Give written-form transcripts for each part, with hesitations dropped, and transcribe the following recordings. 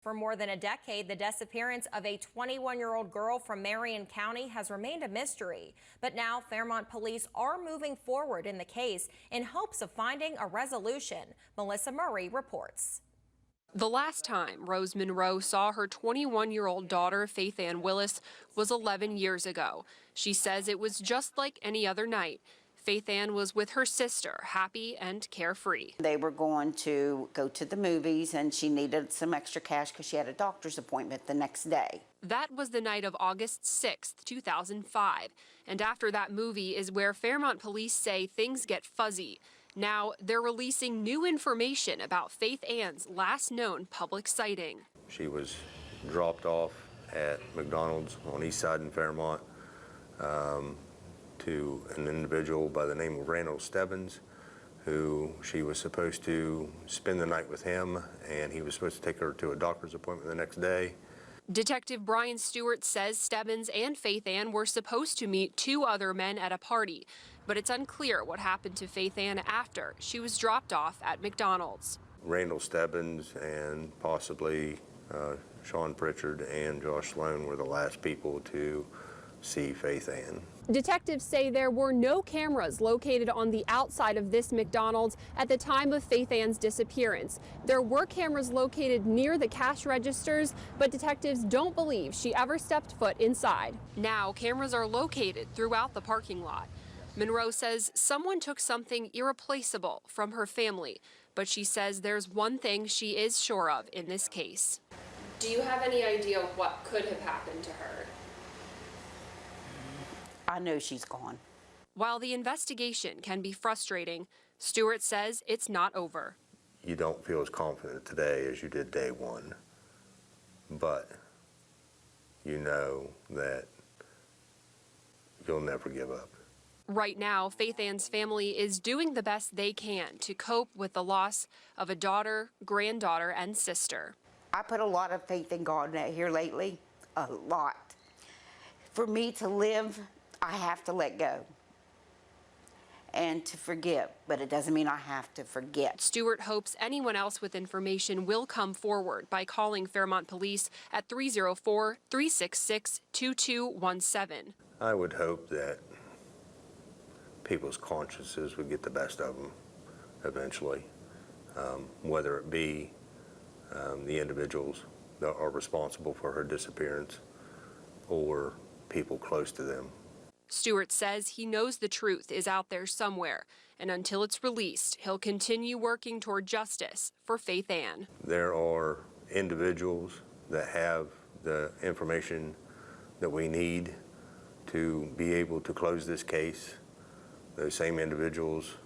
For more than a decade, the disappearance of a 21-year-old girl from Marion County has remained a mystery. But now Fairmont police are moving forward in the case in hopes of finding a resolution. Melissa Murray reports. The last time Rose Monroe saw her 21-year-old daughter, Faith Ann Willis, was 11 years ago. She says it was just like any other night. Faith Ann was with her sister, happy and carefree. They were going to go to the movies, and she needed some extra cash because she had a doctor's appointment the next day. That was the night of August 6th, 2005. And after that movie is where Fairmont police say things get fuzzy. Now they're releasing new information about Faith Ann's last known public sighting. She was dropped off at McDonald's on East Side in Fairmont to an individual by the name of Randall Stebbins, who she was supposed to spend the night with him, and he was supposed to take her to a doctor's appointment the next day. Detective Brian Stewart says Stebbins and Faith Ann were supposed to meet two other men at a party, but it's unclear what happened to Faith Ann after she was dropped off at McDonald's. Randall Stebbins and possibly Sean Pritchard and Josh Sloan were the last people to see Faith Ann. Detectives say there were no cameras located on the outside of this McDonald's at the time of Faith Ann's disappearance. There were cameras located near the cash registers, but detectives don't believe she ever stepped foot inside. Now cameras are located throughout the parking lot. Monroe says someone took something irreplaceable from her family, but she says there's one thing she is sure of in this case. Do you have any idea what could have happened to her? I know she's gone. While the investigation can be frustrating, Stewart says it's not over. You don't feel as confident today as you did day one, but you know that you'll never give up. Right now, Faith Ann's family is doing the best they can to cope with the loss of a daughter, granddaughter, and sister. I put a lot of faith in God here lately, a lot. For me to live, I have to let go and to forgive, but it doesn't mean I have to forget. Stewart hopes anyone else with information will come forward by calling Fairmont Police at 304-366-2217. I would hope that people's consciences would get the best of them eventually, whether it be the individuals that are responsible for her disappearance or people close to them. Stewart says he knows the truth is out there somewhere, and until it's released, he'll continue working toward justice for Faith Ann. There are individuals that have the information that we need to be able to close this case. Those same individuals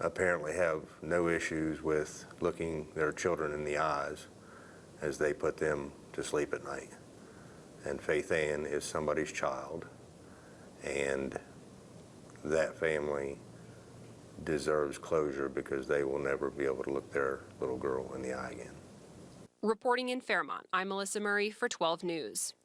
apparently have no issues with looking their children in the eyes as they put them to sleep at night. And Faith Ann is somebody's child, and that family deserves closure because they will never be able to look their little girl in the eye again. Reporting in Fairmont, I'm Melissa Murray for 12 News.